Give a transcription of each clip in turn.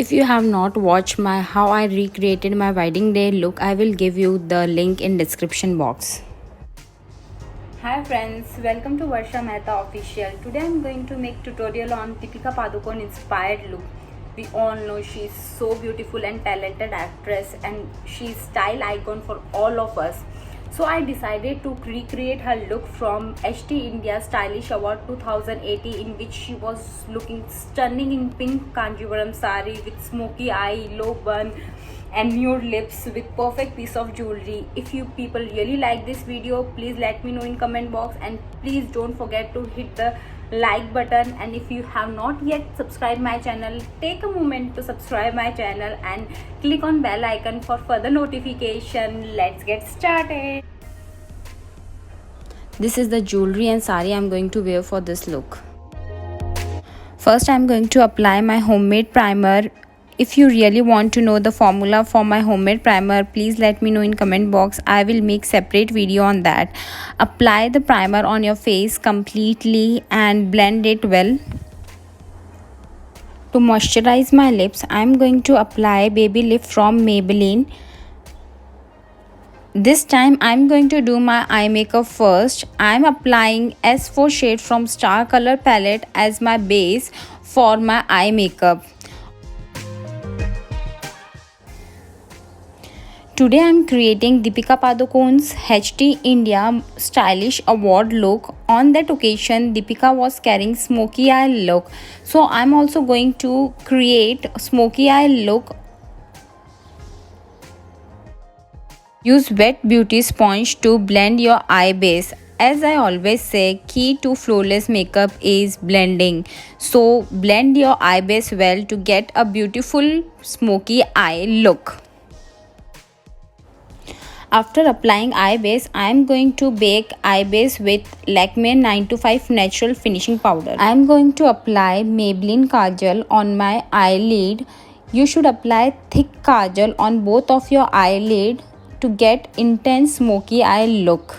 If you have not watched my how I recreated my wedding day look, I will give you the link in description box. Hi friends, welcome to Varsha Mehta Official. Today I'm going to make tutorial on Deepika Padukone inspired look. We all know she's so beautiful and talented actress and she's style icon for all of us. So I decided to recreate her look from HT India Stylish Award 2018, in which she was looking stunning in pink Kanjivaram sari with smoky eye, low bun and nude lips with perfect piece of jewelry. If you people really like this video, please let me know in comment box, and please don't forget to hit the like button. And if you have not yet subscribed my channel, take a moment to subscribe my channel and click on bell icon for further notification. Let's get started. This is the jewelry and sari I'm going to wear for this look. First I'm going to apply my homemade primer. If you really want to know the formula for my homemade primer, please let me know in comment box. I will make separate video on that. Apply the primer on your face completely and blend it well. To moisturize my lips, I am going to apply Baby Lift from Maybelline. This time I am going to do my eye makeup first. I am applying S4 shade from Star Color palette as my base for my eye makeup. Today I am creating Deepika Padukone's HT India Stylish Award look. On that occasion, Deepika was carrying smoky eye look. So I am also going to create smoky eye look. Use wet beauty sponge to blend your eye base. As I always say, key to flawless makeup is blending. So blend your eye base well to get a beautiful smoky eye look. After applying eye base, I am going to bake eye base with Lakme 925 Natural Finishing Powder. I am going to apply Maybelline Kajal on my eyelid. You should apply thick Kajal on both of your eyelid to get intense smoky eye look.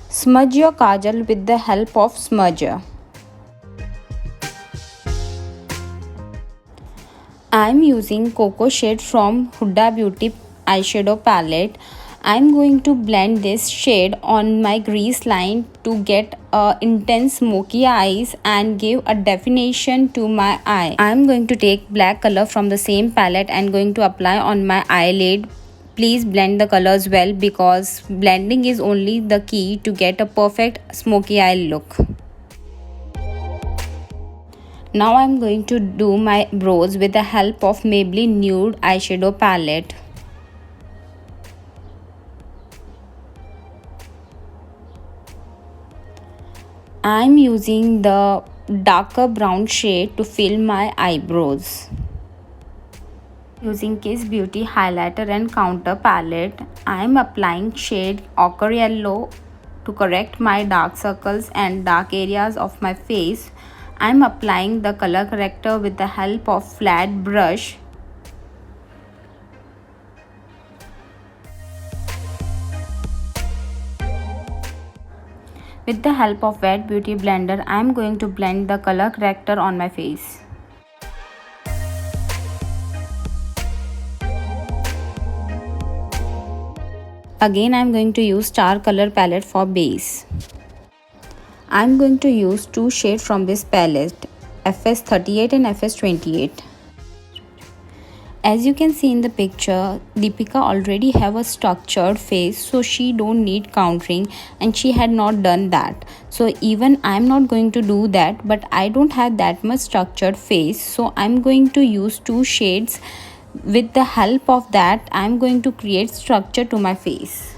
Smudge your Kajal with the help of smudger. I am using Cocoa Shade from Huda Beauty eyeshadow palette. I am going to blend this shade on my crease line to get intense smoky eyes and give a definition to my eye. I am going to take black color from the same palette and going to apply on my eyelid. Please blend the colors well because blending is only the key to get a perfect smoky eye look. Now I am going to do my brows with the help of Maybelline Nude eyeshadow palette. I am using the darker brown shade to fill my eyebrows. Using Kiss Beauty highlighter and contour palette, I am applying shade ochre yellow to correct my dark circles and dark areas of my face. I am applying the color corrector with the help of flat brush. With the help of wet beauty blender, I am going to blend the color corrector on my face. Again, I am going to use Star Color palette for base. I am going to use two shades from this palette, FS38 and FS28. As you can see in the picture, Deepika already have a structured face, so she don't need contouring, and she had not done that. So even I am not going to do that, but I don't have that much structured face, so I am going to use two shades. With the help of that, I am going to create structure to my face.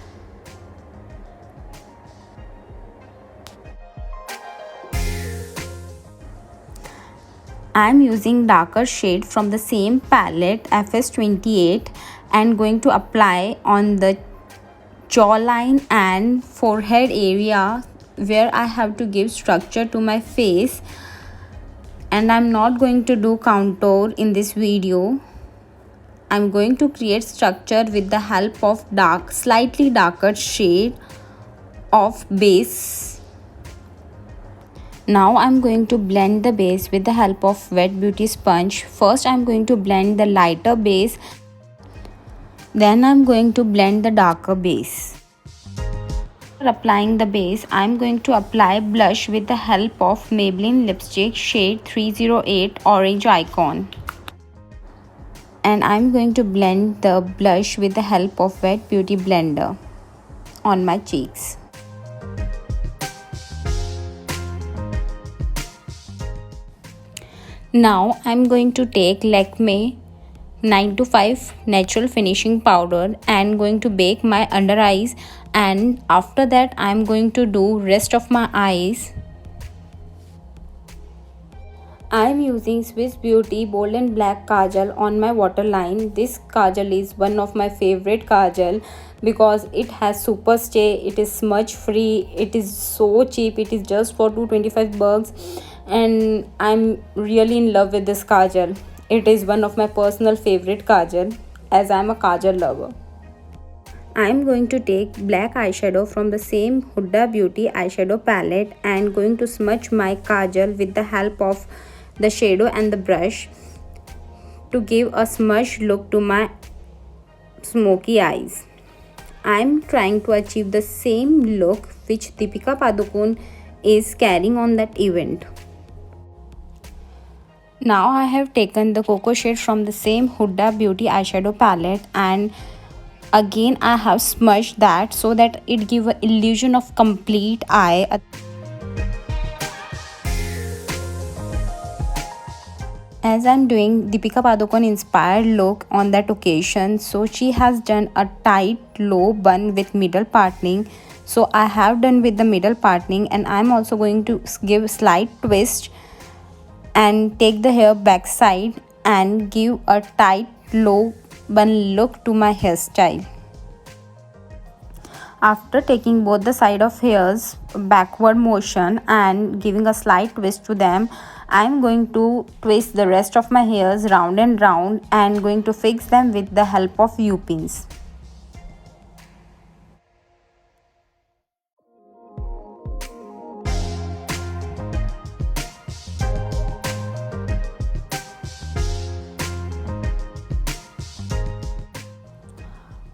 I am using darker shade from the same palette FS28 and going to apply on the jawline and forehead area where I have to give structure to my face, and I'm not going to do contour in this video. I'm going to create structure with the help of slightly darker shade of base. Now I'm going to blend the base with the help of wet beauty sponge. First I'm going to blend the lighter base, then I'm going to blend the darker base. After applying the base, I'm going to apply blush with the help of Maybelline lipstick shade 308 Orange Icon. And I'm going to blend the blush with the help of wet beauty blender on my cheeks. Now I'm going to take Lakme 9 to 5 natural finishing powder and going to bake my under eyes, and after that I'm going to do rest of my eyes. I am using Swiss Beauty Bold and Black Kajal on my waterline. This kajal is one of my favorite kajal because it has super stay, it is smudge free, it is so cheap, it is just for 225 bucks, and I'm really in love with this kajal. It is one of my personal favorite kajal as I'm a kajal lover. I am going to take black eyeshadow from the same Huda Beauty eyeshadow palette and going to smudge my kajal with the help of the shadow and the brush to give a smudged look to my smoky eyes. I am trying to achieve the same look which Deepika Padukone is carrying on that event. Now I have taken the cocoa shade from the same Huda Beauty eyeshadow palette and again I have smudged that so that it give an illusion of complete eye. As I'm doing Deepika Padukone inspired look on that occasion, so she has done a tight low bun with middle parting. So I have done with the middle parting, and I'm also going to give slight twist and take the hair back side and give a tight low bun look to my hairstyle. After taking both the side of hairs backward motion and giving a slight twist to them, I am going to twist the rest of my hairs round and round and going to fix them with the help of U-pins.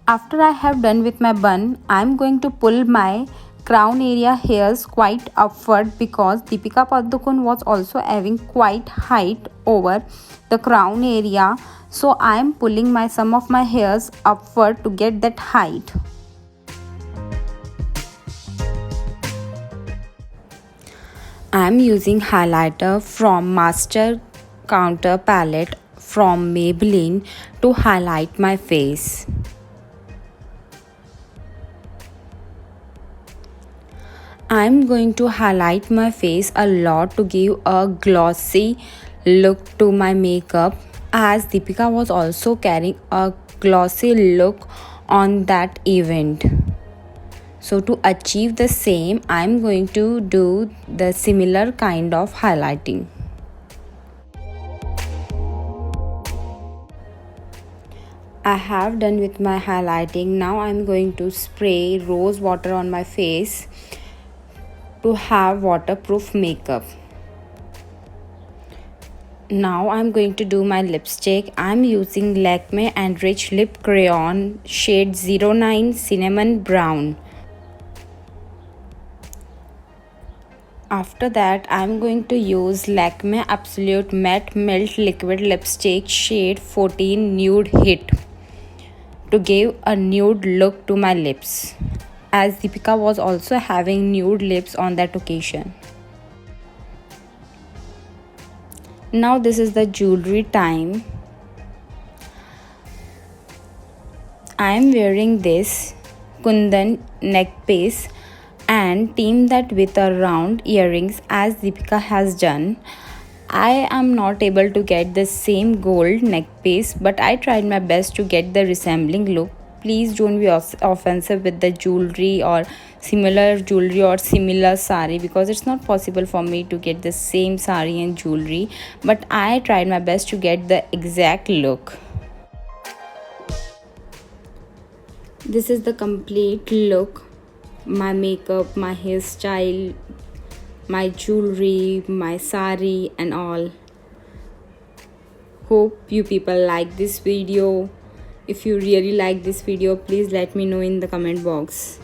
After I have done with my bun, I am going to pull my crown area hairs quite upward because Deepika Padukone was also having quite height over the crown area. So I am pulling some of my hairs upward to get that height. I am using highlighter from Master Counter palette from Maybelline to highlight my face. I'm going to highlight my face a lot to give a glossy look to my makeup, as Deepika was also carrying a glossy look on that event. So to achieve the same, I'm going to do the similar kind of highlighting. I have done with my highlighting. Now I'm going to spray rose water on my face to have waterproof makeup. Now I'm going to do my lipstick. I'm using Lakme and Rich Lip Crayon shade 09 Cinnamon Brown. After that, I'm going to use Lakme Absolute Matte Melt Liquid Lipstick shade 14 Nude Hit to give a nude look to my lips, as Deepika was also having nude lips on that occasion. Now this is the jewelry time. I am wearing this Kundan neck piece and team that with a round earrings as Deepika has done. I am not able to get the same gold neck piece, but I tried my best to get the resembling look. Please don't be offensive with the jewelry or similar sari, because it's not possible for me to get the same sari and jewelry, but I tried my best to get the exact look. This is the complete look. My makeup, my hairstyle, my jewelry, my sari and all. Hope you people like this video. If you really like this video, please let me know in the comment box.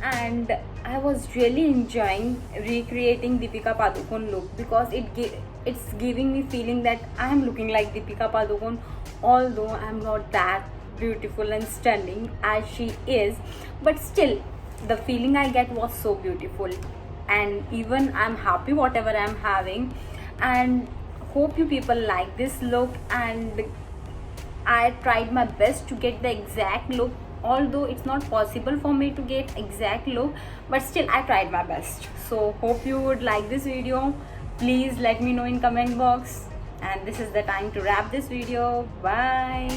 And I was really enjoying recreating Deepika Padukone look because it's giving me feeling that I am looking like Deepika Padukone, although I am not that beautiful and stunning as she is, but still the feeling I get was so beautiful. And even I'm happy whatever I'm having, and hope you people like this look. And I tried my best to get the exact look, although it's not possible for me to get exact look, but still I tried my best. So hope you would like this video. Please let me know in comment box. And this is the time to wrap this video. Bye.